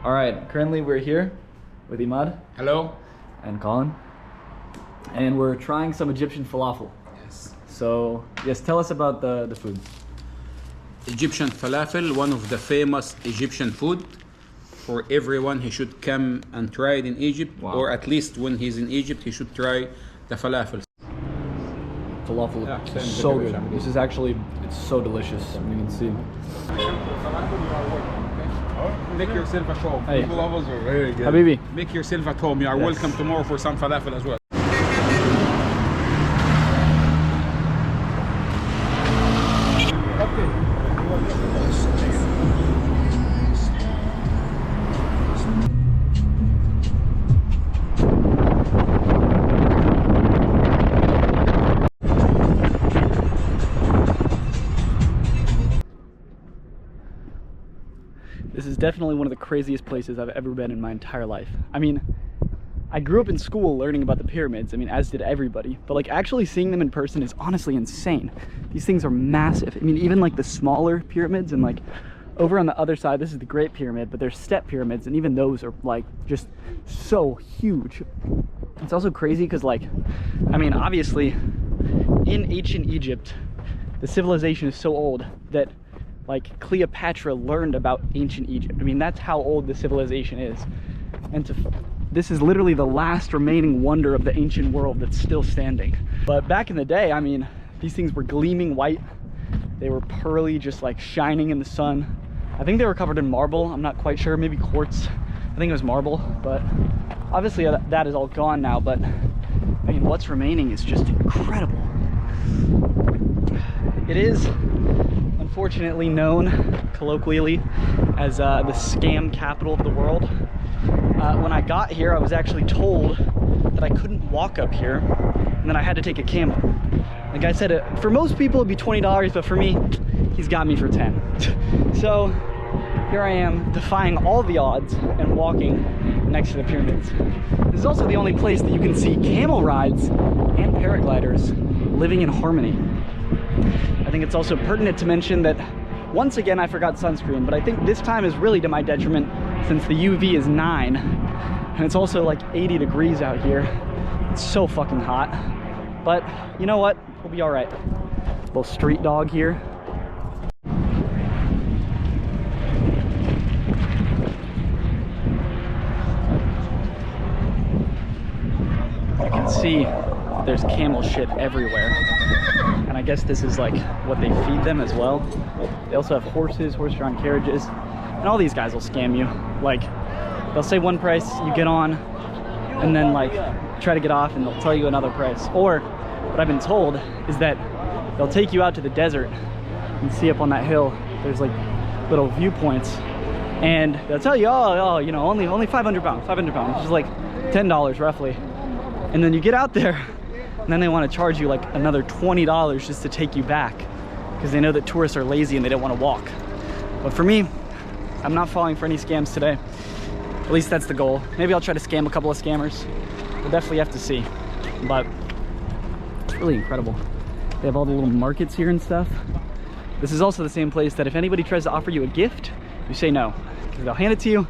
All right, currently we're here with Imad. Hello. And Colin. And we're trying some Egyptian falafel. Yes. So, yes, tell us about the food. Egyptian falafel, one of the famous Egyptian food. For everyone, he should come and try it in Egypt, or at least when he's in Egypt, he should try the falafel. Falafel, so good. This is actually, it's so delicious. You can see. Make yourself at home. Hey. Falafels are very good. Habibi. Make yourself at home. You are welcome tomorrow for some falafel as well. This is definitely one of the craziest places I've ever been in my entire life. I mean, I grew up in school learning about the pyramids, I mean, as did everybody, but like actually seeing them in person is honestly insane. These things are massive. I mean, even like the smaller pyramids, and like over on the other side, this is the Great Pyramid, but there's step pyramids, and even those are like just so huge. It's also crazy because like, I mean, obviously in ancient Egypt, the civilization is so old that like Cleopatra learned about ancient Egypt. I mean, that's how old the civilization is. And this is literally the last remaining wonder of the ancient world that's still standing. But back in the day, I mean, these things were gleaming white. They were pearly, just like shining in the sun. I think they were covered in marble. I'm not quite sure, maybe quartz. I think it was marble, but obviously that is all gone now. But I mean, what's remaining is just incredible. It is unfortunately known colloquially as the scam capital of the world. When I got here, I was actually told that I couldn't walk up here, and then I had to take a camel. The guy said for most people it'd be $20, but for me, he's got me for 10. So here I am defying all the odds and walking next to the pyramids. This is also the only place that you can see camel rides and paragliders living in harmony. I think it's also pertinent to mention that once again I forgot sunscreen, but I think this time is really to my detriment since the UV is 9 and it's also like 80 degrees out here. It's so fucking hot, but you know what, we'll be all right. Little street dog here. You can see there's camel shit everywhere. And I guess this is like what they feed them as well. They also have horses, horse-drawn carriages, and all these guys will scam you. Like, they'll say one price, you get on, and then like try to get off and they'll tell you another price. Or what I've been told is that they'll take you out to the desert and see up on that hill, there's like little viewpoints, and they'll tell you, oh, you know, only 500 pounds, which is like $10 roughly. And then you get out there, and then they want to charge you like another $20 just to take you back because they know that tourists are lazy and they don't want to walk. But for me, I'm not falling for any scams today. At least that's the goal. Maybe I'll try to scam a couple of scammers. We'll definitely have to see. But it's really incredible. They have all the little markets here and stuff. This is also the same place that if anybody tries to offer you a gift, you say no. Because they'll hand it to you,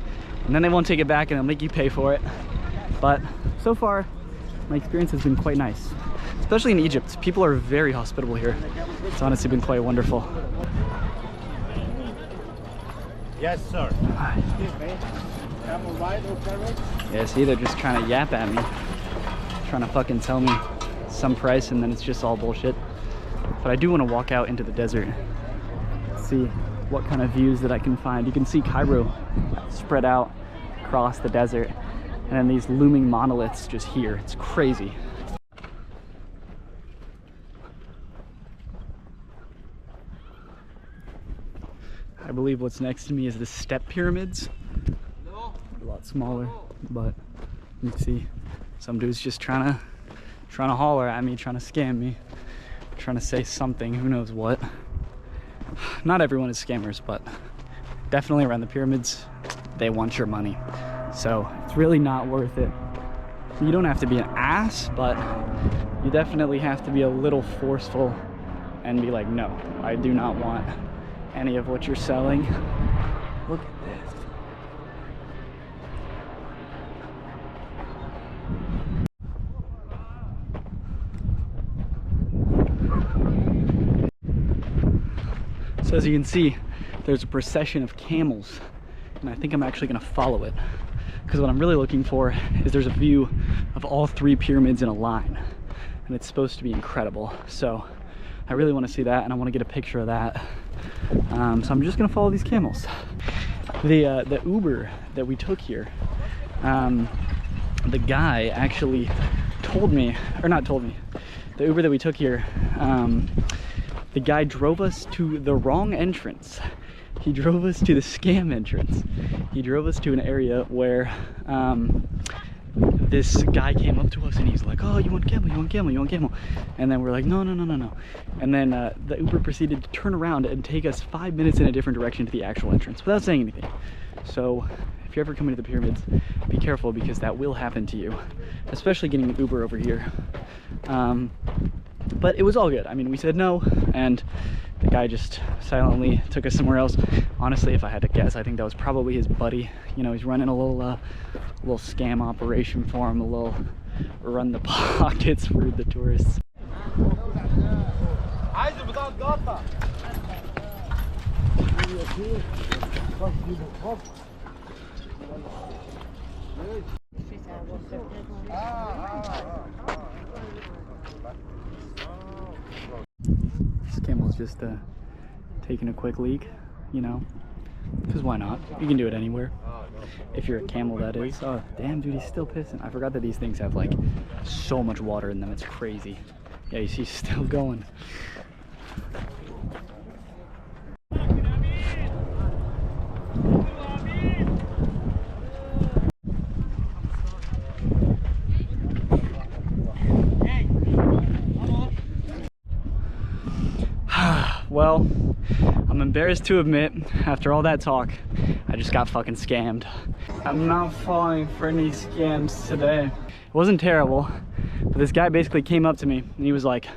and then they won't take it back and they'll make you pay for it. But so far, my experience has been quite nice, especially in Egypt. People are very hospitable here. It's honestly been quite wonderful. Yes, sir. Yeah, see, they're just trying to yap at me, trying to fucking tell me some price, and then it's just all bullshit. But I do want to walk out into the desert, see what kind of views that I can find. You can see Cairo spread out across the desert, and then these looming monoliths just here. It's crazy. I believe what's next to me is the step pyramids. A lot smaller, but you can see some dude's just trying to holler at me, trying to scam me, trying to say something, who knows what. Not everyone is scammers, but definitely around the pyramids, they want your money. So it's really not worth it. You don't have to be an ass, but you definitely have to be a little forceful and be like, no, I do not want any of what you're selling. Look at this. So as you can see, there's a procession of camels, and I think I'm actually gonna follow it, because what I'm really looking for is there's a view of all 3 pyramids in a line, and it's supposed to be incredible. So I really want to see that, and I want to get a picture of that. So I'm just gonna follow these camels. The Uber that we took here, the guy actually told me, or not told me, the Uber that we took here, the guy drove us to the wrong entrance. He drove us to the scam entrance. He drove us to an area where this guy came up to us and he's like, oh, you want camel, you want camel, you want camel. And then we're like, no, no, no, no, no. And then the Uber proceeded to turn around and take us 5 minutes in a different direction to the actual entrance without saying anything. So if you're ever coming to the pyramids, be careful, because that will happen to you, especially getting an Uber over here. But it was all good. I mean, we said no, and the guy just silently took us somewhere else. Honestly, if I had to guess, I think that was probably his buddy. You know, he's running a little scam operation for him, a little run the pockets for the tourists. This camel's just taking a quick leak, you know, because why not? You can do it anywhere. If you're a camel, that is. Oh, damn, dude, he's still pissing. I forgot that these things have, like, so much water in them. It's crazy. Yeah, you see, he's still going. Well, I'm embarrassed to admit, after all that talk, I just got fucking scammed. I'm not falling for any scams today. It wasn't terrible, but this guy basically came up to me and he was like,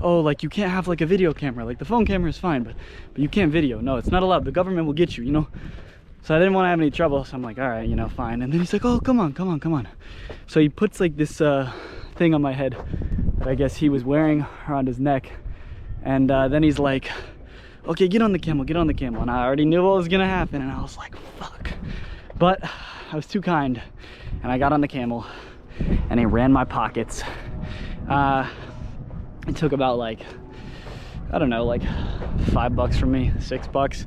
oh, like, you can't have like a video camera. Like, the phone camera is fine, but you can't video. No, it's not allowed. The government will get you, you know? So I didn't want to have any trouble, so I'm like, all right, you know, fine. And then he's like, oh, come on, come on, come on. So he puts like this thing on my head that I guess he was wearing around his neck. And then he's like, okay, get on the camel, get on the camel. And I already knew what was gonna happen, and I was like, fuck. But I was too kind, and I got on the camel, and he ran my pockets. It took about, like, I don't know, like $5 from me, $6.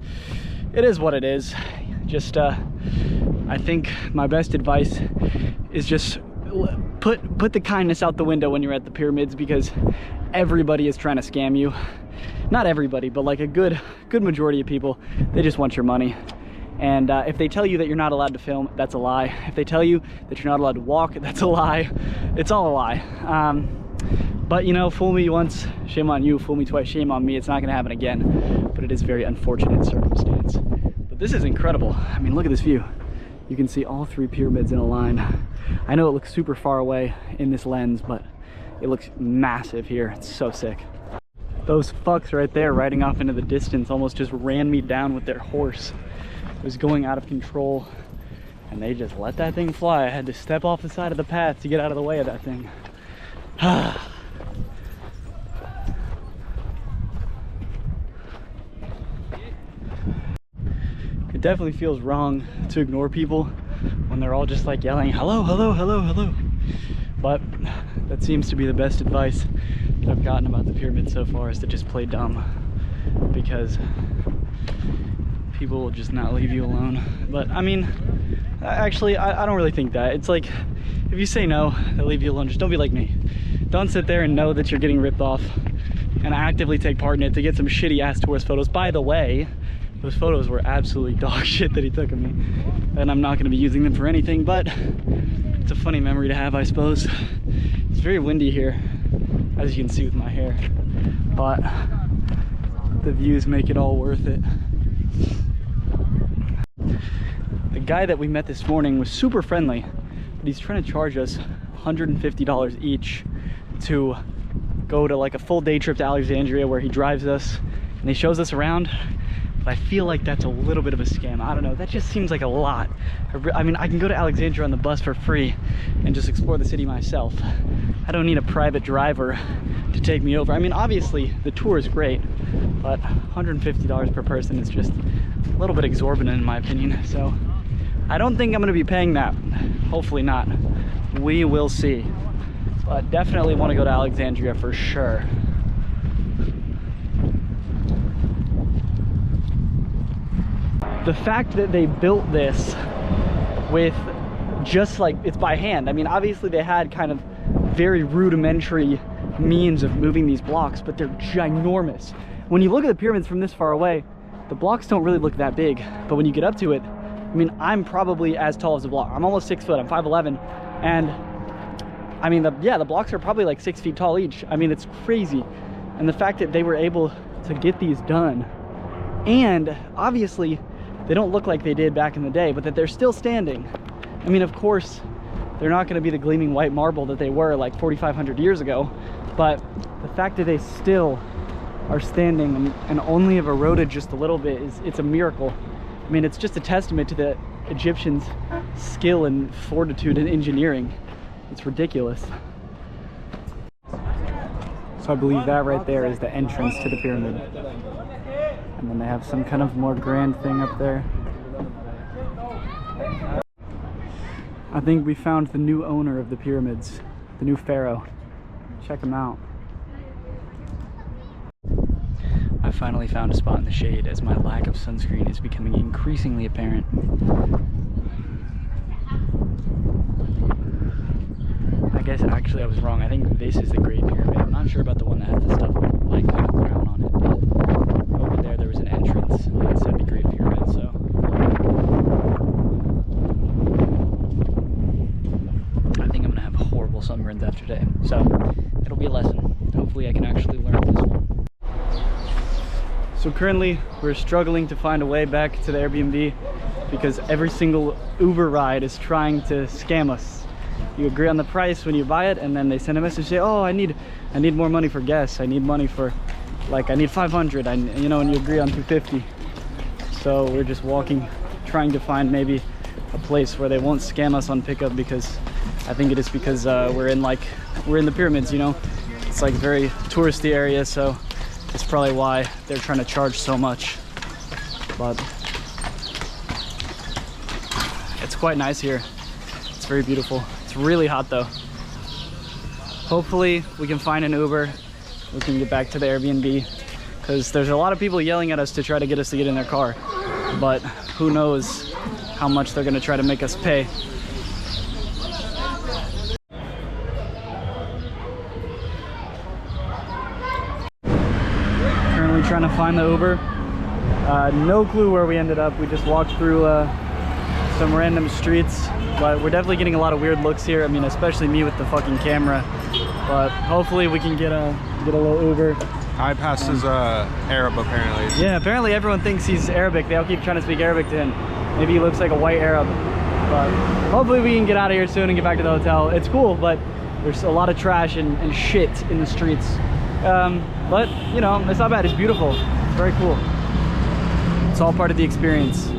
It is what it is. Just, I think my best advice is just put the kindness out the window when you're at the pyramids, because everybody is trying to scam you. Not everybody, but like a good majority of people, they just want your money. And if they tell you that you're not allowed to film, that's a lie. If they tell you that you're not allowed to walk, that's a lie. It's all a lie. But you know, fool me once, shame on you. Fool me twice, shame on me. It's not gonna happen again, but it is a very unfortunate circumstance. But this is incredible. I mean, look at this view. You can see all 3 pyramids in a line. I know it looks super far away in this lens, but it looks massive here. It's so sick. Those fucks right there riding off into the distance almost just ran me down with their horse. It was going out of control, and they just let that thing fly. I had to step off the side of the path to get out of the way of that thing. It definitely feels wrong to ignore people when they're all just like yelling, hello, hello, hello, hello. But that seems to be the best advice that I've gotten about the pyramid so far, is to just play dumb, because people will just not leave you alone. But I mean, actually, I don't really think that. It's like, if you say no, they'll leave you alone. Just don't be like me. Don't sit there and know that you're getting ripped off and actively take part in it to get some shitty ass tourist photos. By the way, those photos were absolutely dog shit that he took of me, and I'm not going to be using them for anything, but it's a funny memory to have, I suppose. It's very windy here, as you can see with my hair, but the views make it all worth it. The guy that we met this morning was super friendly, but he's trying to charge us $150 each to go to like a full day trip to Alexandria, where he drives us and he shows us around but I feel like that's a little bit of a scam. I don't know, that just seems like a lot. I mean, I can go to Alexandria on the bus for free and just explore the city myself. I don't need a private driver to take me over. I mean, obviously the tour is great, but $150 per person is just a little bit exorbitant in my opinion. So I don't think I'm gonna be paying that. Hopefully not. We will see. But definitely want to go to Alexandria for sure. The fact that they built this with just like, it's by hand. I mean, obviously they had kind of very rudimentary means of moving these blocks, but they're ginormous. When you look at the pyramids from this far away, the blocks don't really look that big, but when you get up to it, I mean, I'm probably as tall as the block. I'm almost 6 foot, I'm 5'11", and I mean, the blocks are probably like 6 feet tall each. I mean, it's crazy. And the fact that they were able to get these done, and obviously they don't look like they did back in the day, but that they're still standing. I mean, of course, they're not going to be the gleaming white marble that they were like 4,500 years ago, but the fact that they still are standing and only have eroded just a little bit it's a miracle. I mean, it's just a testament to the Egyptians' skill and fortitude in engineering. It's ridiculous. So I believe that right there is the entrance to the pyramid. And then they have some kind of more grand thing up there. I think we found the new owner of the pyramids, the new pharaoh. Check him out. I finally found a spot in the shade as my lack of sunscreen is becoming increasingly apparent. I guess actually I was wrong. I think this is the Great Pyramid. I'm not sure about the one that has the stuff like kind of brown on it, but over there was an entrance and it said the Great Pyramid, so. I think I'm gonna have horrible sunburns after today, so it'll be a lesson. Hopefully I can actually learn this one. So currently we're struggling to find a way back to the Airbnb because every single Uber ride is trying to scam us. You agree on the price when you buy it, and then they send a message say, oh, I need more money for gas. I need money for, like, I need 500, you know, and you agree on 250. So we're just walking, trying to find maybe a place where they won't scam us on pickup, because I think it is because we're in the pyramids, you know. It's like very touristy area, so that's probably why they're trying to charge so much. But it's quite nice here. It's very beautiful. It's really hot though. Hopefully we can find an Uber. We can get back to the Airbnb, because there's a lot of people yelling at us to try to get us to get in their car. But who knows how much they're gonna try to make us pay. Currently trying to find the Uber. No clue where we ended up. We just walked through some random streets, but we're definitely getting a lot of weird looks here. I mean, especially me with the fucking camera. But hopefully we can get a little Uber. iPass is Arab apparently. Yeah, apparently everyone thinks he's Arabic. They all keep trying to speak Arabic to him. Maybe he looks like a white Arab. But hopefully we can get out of here soon and get back to the hotel. It's cool, but there's a lot of trash and shit in the streets. But, you know, it's not bad. It's beautiful. It's very cool. It's all part of the experience.